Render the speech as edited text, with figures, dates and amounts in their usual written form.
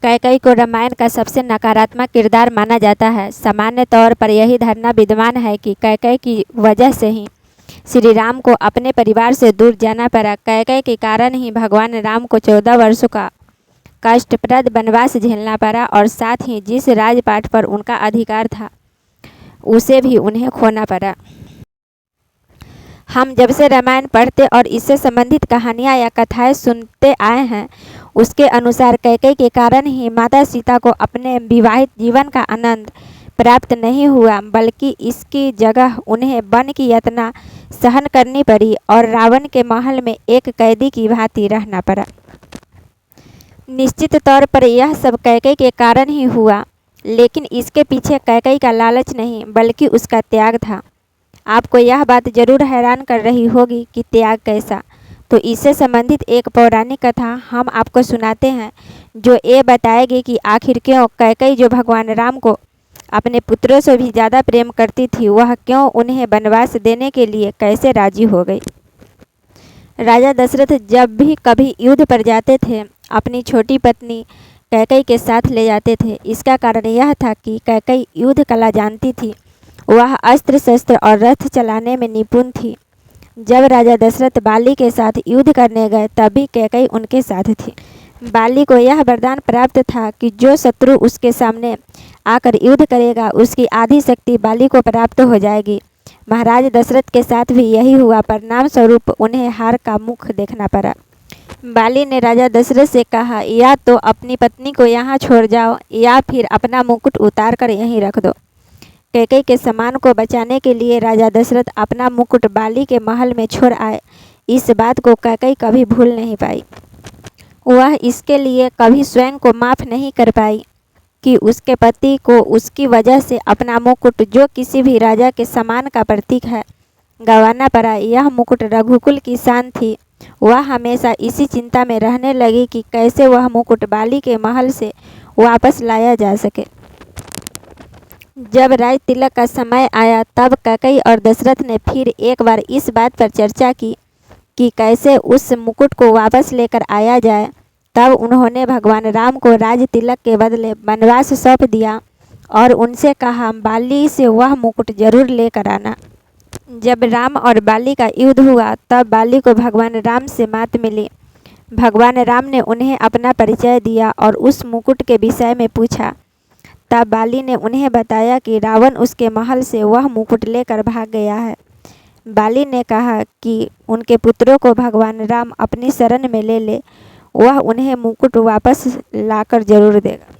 कैकेयी को रामायण का सबसे नकारात्मक किरदार माना जाता है। सामान्य तौर पर यही धारणा विद्यमान है कि कैकेयी की वजह से ही श्री राम को अपने परिवार से दूर जाना पड़ा। कैकेयी के कारण ही भगवान राम को 14 वर्षों का कष्टप्रद वनवास झेलना पड़ा और साथ ही जिस राजपाट पर उनका अधिकार था उसे भी उन्हें खोना पड़ा। हम जब से रामायण पढ़ते और इससे संबंधित कहानियाँ या कथाएं सुनते आए हैं, उसके अनुसार कैकेयी के कारण ही माता सीता को अपने विवाहित जीवन का आनंद प्राप्त नहीं हुआ, बल्कि इसकी जगह उन्हें वन की यातना सहन करनी पड़ी और रावण के महल में एक कैदी की भांति रहना पड़ा। निश्चित तौर पर यह सब कैकेयी के कारण ही हुआ, लेकिन इसके पीछे कैकेयी का लालच नहीं बल्कि उसका त्याग था। आपको यह बात जरूर हैरान कर रही होगी कि त्याग कैसा, तो इससे संबंधित एक पौराणिक कथा हम आपको सुनाते हैं जो ये बताएगी कि आखिर क्यों कैकेयी, जो भगवान राम को अपने पुत्रों से भी ज़्यादा प्रेम करती थी, वह क्यों उन्हें वनवास देने के लिए कैसे राजी हो गई। राजा दशरथ जब भी कभी युद्ध पर जाते थे, अपनी छोटी पत्नी कैकेयी के साथ ले जाते थे। इसका कारण यह था कि कैकेयी युद्ध कला जानती थी, वह अस्त्र शस्त्र और रथ चलाने में निपुण थी। जब राजा दशरथ बाली के साथ युद्ध करने गए तभी कैकेयी उनके साथ थी। बाली को यह वरदान प्राप्त था कि जो शत्रु उसके सामने आकर युद्ध करेगा उसकी आधी शक्ति बाली को प्राप्त हो जाएगी। महाराज दशरथ के साथ भी यही हुआ, परिणाम स्वरूप उन्हें हार का मुख देखना पड़ा। बाली ने राजा दशरथ से कहा, या तो अपनी पत्नी को यहाँ छोड़ जाओ या फिर अपना मुकुट उतार कर यहीं रख दो। कैकेयी के सम्मान को बचाने के लिए राजा दशरथ अपना मुकुट बाली के महल में छोड़ आए। इस बात को कैकेयी कभी भूल नहीं पाई। वह इसके लिए कभी स्वयं को माफ़ नहीं कर पाई कि उसके पति को उसकी वजह से अपना मुकुट, जो किसी भी राजा के सम्मान का प्रतीक है, गंवाना पड़ा। यह मुकुट रघुकुल की शान थी। वह हमेशा इसी चिंता में रहने लगी कि कैसे वह मुकुट बाली के महल से वापस लाया जा सके। जब राज तिलक का समय आया तब कैकेयी और दशरथ ने फिर एक बार इस बात पर चर्चा की कि कैसे उस मुकुट को वापस लेकर आया जाए। तब उन्होंने भगवान राम को राज तिलक के बदले वनवास सौंप दिया और उनसे कहा, बाली से वह मुकुट जरूर लेकर आना। जब राम और बाली का युद्ध हुआ तब बाली को भगवान राम से मात मिली। भगवान राम ने उन्हें अपना परिचय दिया और उस मुकुट के विषय में पूछा। तब बाली ने उन्हें बताया कि रावण उसके महल से वह मुकुट लेकर भाग गया है। बाली ने कहा कि उनके पुत्रों को भगवान राम अपनी शरण में ले ले, वह उन्हें मुकुट वापस लाकर जरूर देगा।